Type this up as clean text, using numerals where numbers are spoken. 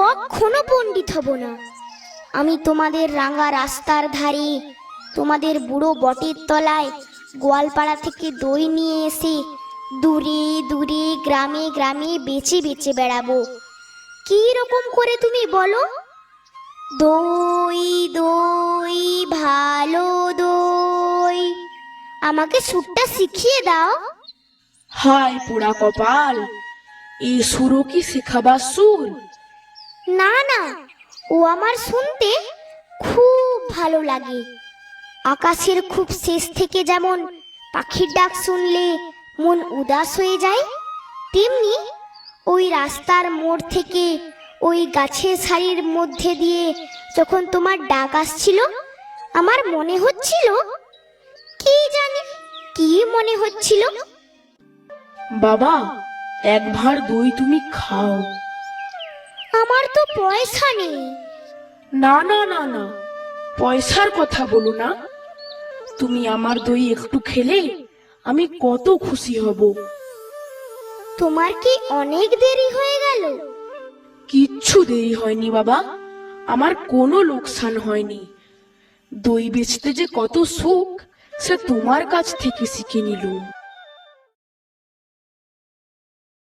কখনো পণ্ডিত হব না। আমি তোমাদের রাঙা রাস্তার ধারে, তোমাদের বুড়ো বটের তলায় গোয়ালপাড়া থেকে দই নিয়ে এসে দূরে দূরে গ্রামে গ্রামে বেচে বেচে বেড়াবো। কি রকম করে তুমি বলো? দই দই ভালো দই, আমাকে সুরটা শিখিয়ে দাও। হায় পোড়া কপাল, এই সুরও কি শেখাবার সুর? না না, ও আমার শুনতে খুব ভালো লাগে। আকাশের খুব শেষ থেকে যেমন পাখির ডাক শুনলে মন উদাস হয়ে যায়, তেমনি ওই রাস্তার মোড় থেকে ওই গাছের সারির মধ্যে দিয়ে যখন তোমার ডাক আসছিল, আমার মনে হচ্ছিল, কি জানি কি মনে হচ্ছিল। বাবা, এক ভাঁড় দই তুমি খাও। আমার তো পয়সা নেই। না না না না, পয়সার কথা বলো না। তুমি আমার দই একটু খেলে আমি কত খুশি হব। তোমার কি অনেক দেরি হয়ে গেল? কিচ্ছু দেরি হয়নি বাবা, আমার কোনো লোকসান হয়নি। দই বেচতে যে কত সুখ, সে তোমার কাছ থেকে শিখে নিলুম।